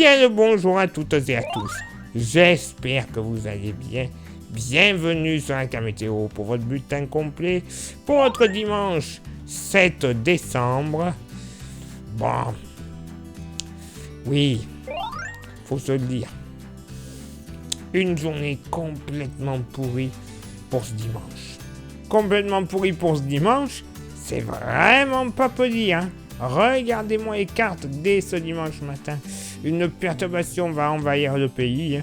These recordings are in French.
Bien le bonjour à toutes et à tous. J'espère que vous allez bien. Bienvenue sur la Météo pour votre bulletin complet pour votre dimanche 7 décembre. Bon, oui, faut se le dire. Une journée complètement pourrie pour ce dimanche. Complètement pourrie pour ce dimanche, c'est vraiment pas peu dire, hein. Regardez-moi les cartes dès ce dimanche matin. Une perturbation va envahir le pays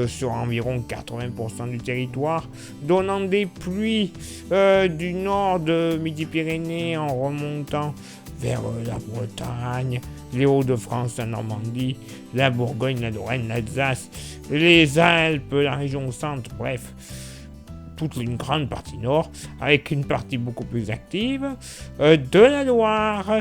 sur environ 80% du territoire, donnant des pluies du nord de Midi-Pyrénées en remontant vers la Bretagne, les Hauts-de-France, la Normandie, la Bourgogne, la Lorraine, l'Alsace, les Alpes, la région centre, bref. Toute une grande partie nord, avec une partie beaucoup plus active, de la Loire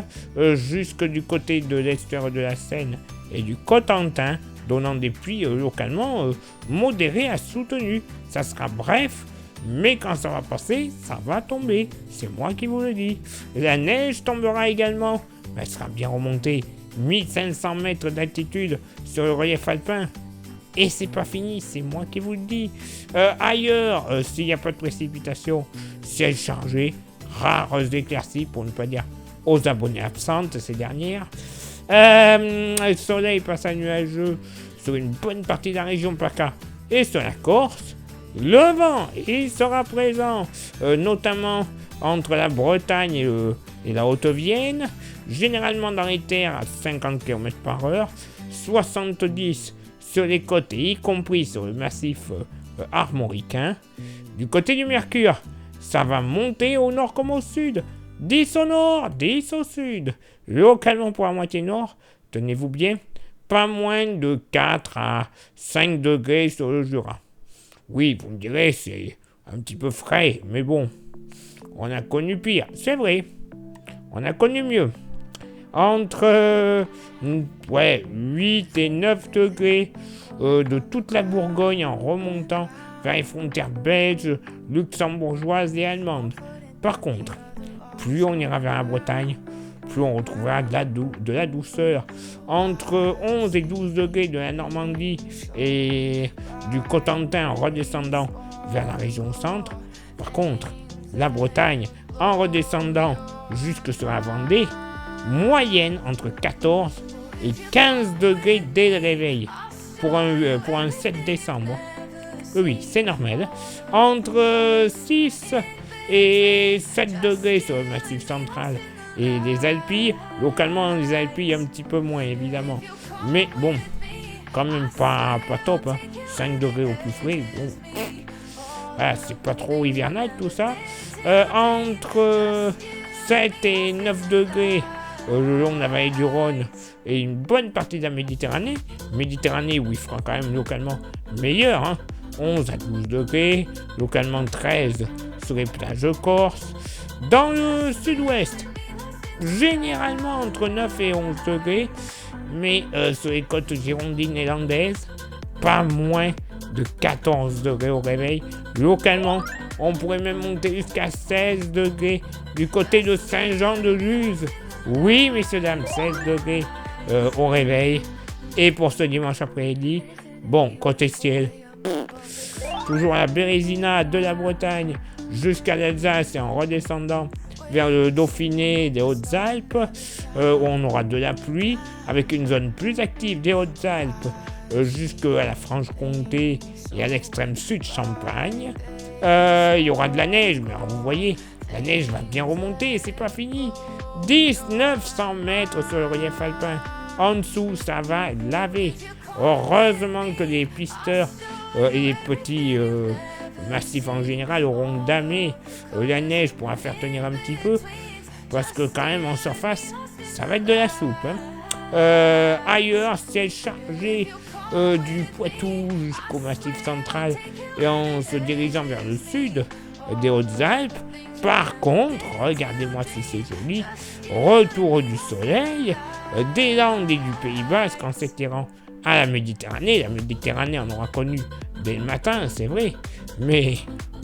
jusque du côté de l'estuaire de la Seine et du Cotentin, donnant des pluies localement modérées à soutenues. Ça sera bref, mais quand ça va passer, ça va tomber. C'est moi qui vous le dis. La neige tombera également, mais elle sera bien remontée. 1500 mètres d'altitude sur le relief alpin. Et c'est pas fini, c'est moi qui vous le dis. Ailleurs, s'il n'y a pas de précipitation, ciel chargé, rares éclaircies, pour ne pas dire aux abonnés absentes ces dernières. Le soleil passe à nuageux sur une bonne partie de la région PACA et sur la Corse. Le vent, il sera présent, notamment entre la Bretagne et la Haute-Vienne, généralement dans les terres à 50 km/h, 70 sur les côtes, y compris sur le massif armoricain. Du côté du Mercure, ça va monter au nord comme au sud. 10 au nord, 10 au sud. Localement pour la moitié nord, tenez-vous bien, pas moins de 4 à 5 degrés sur le Jura. Oui, vous me direz, c'est un petit peu frais, mais bon, on a connu pire, c'est vrai. On a connu mieux. Entre 8 et 9 degrés de toute la Bourgogne en remontant vers les frontières belges, luxembourgeoises et allemandes. Par contre, plus on ira vers la Bretagne, plus on retrouvera de la douceur. Entre 11 et 12 degrés de la Normandie et du Cotentin en redescendant vers la région centre. Par contre, la Bretagne en redescendant jusque sur la Vendée, moyenne entre 14 et 15 degrés dès le réveil pour un 7 décembre. Oui, c'est normal. Entre 6 et 7 degrés sur le massif central et les Alpilles. Localement, les Alpilles un petit peu moins, évidemment. Mais bon, quand même pas top. Hein. 5 degrés au plus frais. Bon. Voilà, c'est pas trop hivernal tout ça. Entre 7 et 9 degrés le long de la vallée du Rhône et une bonne partie de la Méditerranée. Méditerranée où il fera quand même localement meilleur. Hein. 11 à 12 degrés, localement 13 sur les plages de Corse. Dans le sud-ouest, généralement entre 9 et 11 degrés, mais sur les côtes girondines et landaises, pas moins de 14 degrés au réveil. Localement, on pourrait même monter jusqu'à 16 degrés du côté de Saint-Jean-de-Luz. Oui, messieurs, dames, 16 degrés au réveil. Et pour ce dimanche après-midi, bon, côté ciel, toujours la Bérésina de la Bretagne jusqu'à l'Alsace et en redescendant vers le Dauphiné des Hautes-Alpes, où on aura de la pluie, avec une zone plus active des Hautes-Alpes jusqu'à la Franche-Comté et à l'extrême sud Champagne. Il y aura de la neige, mais alors vous voyez, la neige va bien remonter et c'est pas fini. 900 mètres sur le relief alpin. En dessous, ça va laver. Heureusement que les pisteurs et les petits massifs en général auront damé la neige pour la faire tenir un petit peu. Parce que quand même en surface, ça va être de la soupe. Hein. Ailleurs, ciel chargé du Poitou jusqu'au massif central et en se dirigeant vers le sud des Hautes-Alpes. Par contre, regardez-moi si c'est joli, retour du soleil des Landes et du Pays Basque en s'étirant à la Méditerranée. La Méditerranée, on aura connu dès le matin, c'est vrai, mais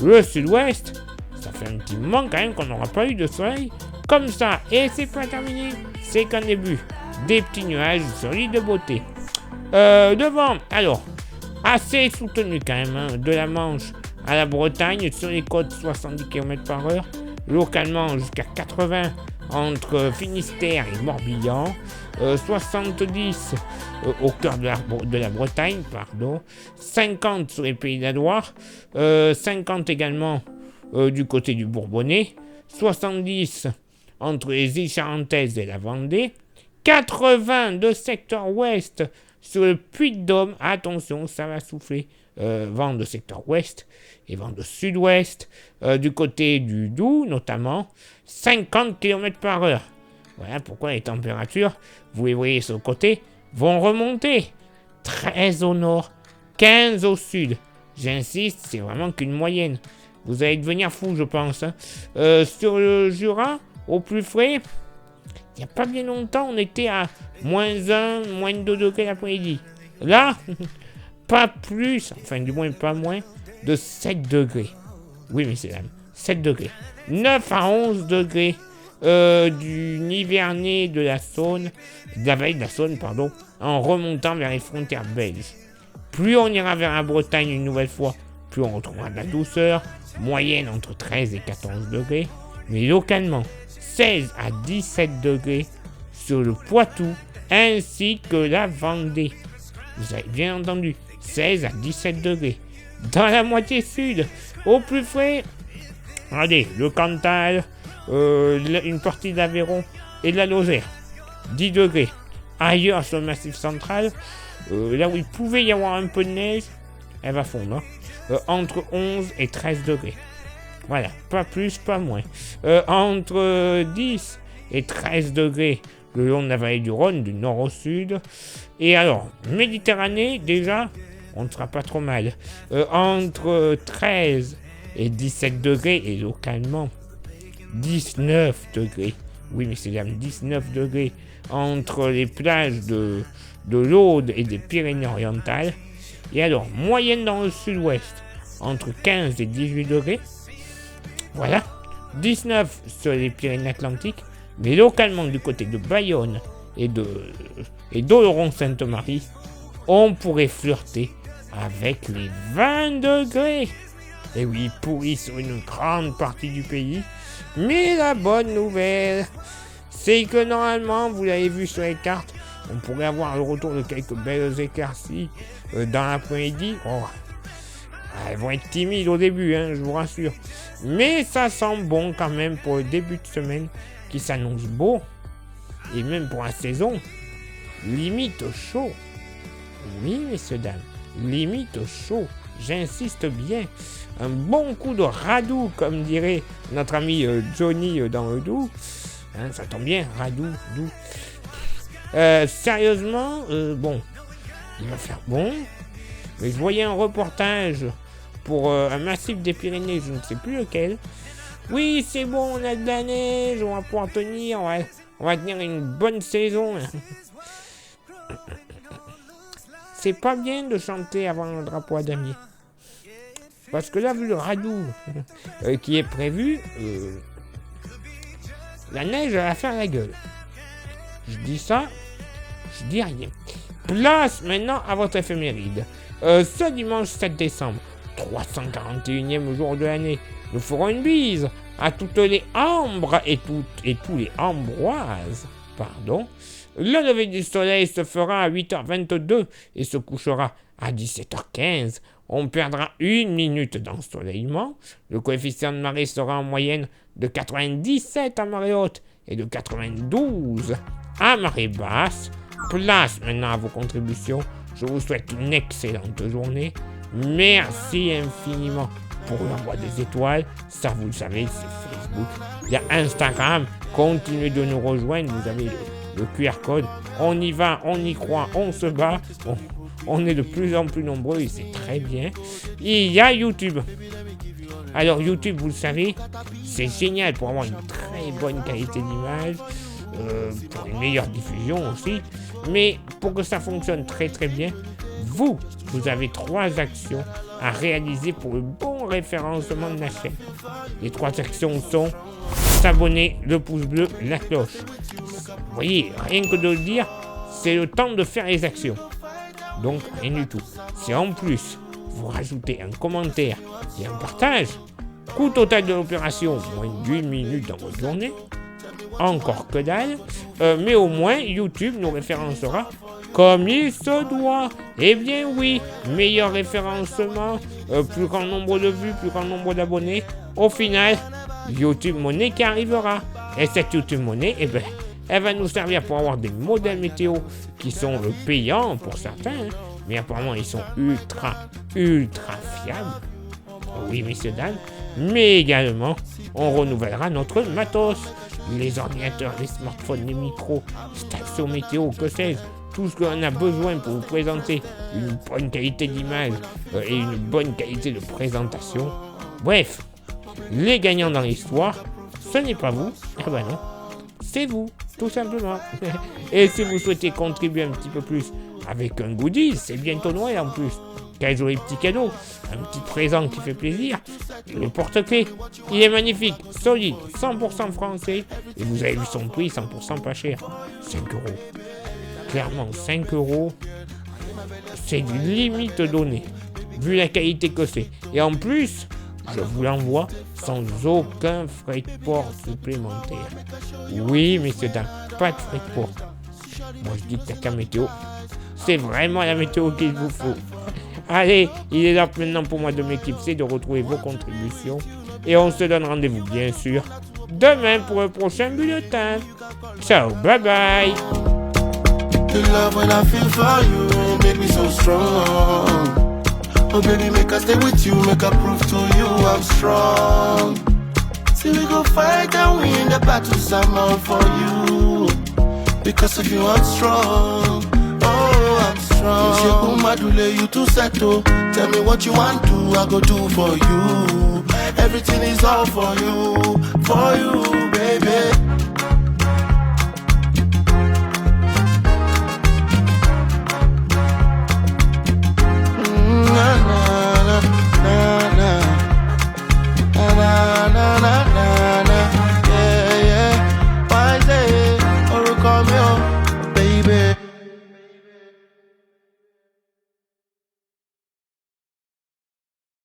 le sud-ouest, ça fait un petit moment quand même qu'on n'aura pas eu de soleil comme ça. Et c'est pas terminé, c'est qu'un début. Des petits nuages solides de beauté. Devant, alors, assez soutenu quand même, hein, de la Manche à la Bretagne, sur les côtes 70 km/h, localement jusqu'à 80 entre Finistère et Morbihan, 70 au cœur de la Bretagne, 50 sur les Pays de la Loire, 50 également du côté du Bourbonnais, 70 entre les îles Charentaises et la Vendée, 80 de secteur ouest sur le Puy-de-Dôme. Attention, ça va souffler. Vent de secteur ouest et vent de sud-ouest. Du côté du Doubs, notamment, 50 km/h. Voilà pourquoi les températures, vous les voyez sur le côté, vont remonter. 13 au nord, 15 au sud. J'insiste, c'est vraiment qu'une moyenne. Vous allez devenir fou, je pense. Hein. Sur le Jura, au plus frais, il n'y a pas bien longtemps, on était à -1, -2 degrés l'après-midi. Là, pas plus, enfin du moins pas moins, de 7 degrés. Oui, mais c'est là, 7 degrés. 9 à 11 degrés du Nivernais de la Saône, de la vallée de la Saône, pardon, en remontant vers les frontières belges. Plus on ira vers la Bretagne une nouvelle fois, plus on retrouvera de la douceur, moyenne entre 13 et 14 degrés, mais localement, 16 à 17 degrés sur le Poitou, ainsi que la Vendée. Vous avez bien entendu, 16 à 17 degrés. Dans la moitié sud, au plus frais, regardez, le Cantal, une partie d'Aveyron et de la Lozère, 10 degrés. Ailleurs sur le Massif central, là où il pouvait y avoir un peu de neige, elle va fondre, hein, entre 11 et 13 degrés. Voilà, pas plus, pas moins. Entre 10 et 13 degrés le long de la vallée du Rhône, du nord au sud. Et alors, Méditerranée, déjà, on ne sera pas trop mal. Entre 13 et 17 degrés, et localement, 19 degrés. Oui, mais c'est même 19 degrés entre les plages de l'Aude et des Pyrénées-Orientales. Et alors, moyenne dans le sud-ouest, entre 15 et 18 degrés. Voilà, 19 sur les Pyrénées-Atlantiques, mais localement du côté de Bayonne et d'Oloron-Sainte-Marie, on pourrait flirter avec les 20 degrés. Et oui, pourri sur une grande partie du pays. Mais la bonne nouvelle, c'est que normalement, vous l'avez vu sur les cartes, on pourrait avoir le retour de quelques belles éclaircies dans l'après-midi. Oh, elles vont être timides au début, hein, je vous rassure. Mais ça sent bon quand même pour le début de semaine qui s'annonce beau. Et même pour la saison, limite chaud. Oui, messieurs, dames, limite chaud. J'insiste bien. Un bon coup de radou, comme dirait notre ami Johnny dans le Doubs. Hein, ça tombe bien, radou, doux. Sérieusement, bon, il va faire bon. Mais je voyais un reportage pour un massif des Pyrénées, je ne sais plus lequel. Oui, c'est bon, on a de la neige, on va pouvoir tenir, on va tenir une bonne saison. C'est pas bien de chanter avant le drapeau à damier. Parce que là, vu le radou qui est prévu, la neige va faire la gueule. Je dis ça, je dis rien. Place maintenant à votre éphéméride. Ce dimanche 7 décembre, 341e jour de l'année, nous ferons une bise à toutes les ambres et tous les ambroises. Le lever du soleil se fera à 8h22 et se couchera à 17h15. On perdra 1 minute d'ensoleillement. Le coefficient de marée sera en moyenne de 97 à marée haute et de 92 à marée basse. Place maintenant à vos contributions. Je vous souhaite une excellente journée. Merci infiniment pour l'envoi des étoiles. Ça, vous le savez, c'est Facebook. Il y a Instagram. Continuez de nous rejoindre. Vous avez le QR code. On y va, on y croit, on se bat. On est de plus en plus nombreux et c'est très bien. Et il y a YouTube. Alors YouTube, vous le savez, c'est génial pour avoir une très bonne qualité d'image, pour une meilleure diffusion aussi. Mais pour que ça fonctionne très très bien, vous avez 3 actions à réaliser pour le bon référencement de la chaîne. Les 3 actions sont s'abonner, le pouce bleu, la cloche. Vous voyez, rien que de le dire, c'est le temps de faire les actions. Donc rien du tout. Si en plus vous rajoutez un commentaire et un partage, coût total de l'opération, moins d'1 minute dans votre journée, encore que dalle, mais au moins YouTube nous référencera comme il se doit. Eh bien oui, meilleur référencement, plus grand nombre de vues, plus grand nombre d'abonnés. Au final, YouTube Money qui arrivera. Et cette YouTube Money, eh ben, elle va nous servir pour avoir des modèles météo qui sont payants pour certains, hein, mais apparemment ils sont ultra fiables. Oui, messieurs, dames. Mais également, on renouvellera notre matos. Les ordinateurs, les smartphones, les micros, stations météo, que sais-je. Tout ce qu'on a besoin pour vous présenter une bonne qualité d'image et une bonne qualité de présentation. Bref, les gagnants dans l'histoire, ce n'est pas vous. Ah ben non, c'est vous, tout simplement. Et si vous souhaitez contribuer un petit peu plus avec un goodies, c'est bientôt Noël en plus. Quel joli petit cadeau, un petit présent qui fait plaisir. Le porte-clés, il est magnifique, solide, 100% français. Et vous avez vu son prix, 100% pas cher, 5 €. Clairement, 5 €, c'est limite donné, vu la qualité que c'est. Et en plus, je vous l'envoie sans aucun frais de port supplémentaire. Oui, messieurs, dames, pas de frais de port. Moi, je dis que Taka Météo, c'est vraiment la météo qu'il vous faut. Allez, il est là maintenant pour moi de m'éclipser, de retrouver vos contributions. Et on se donne rendez-vous, bien sûr, demain pour le prochain bulletin. Ciao, bye bye. The love when I feel for you make me so strong. Oh baby, make I stay with you, make I prove to you I'm strong. See we go fight and win the battles I'm on for you. Because of you I'm strong. Oh, I'm strong. Madule, you to settle. Tell me what you want to, I go do for you. Everything is all for you, baby.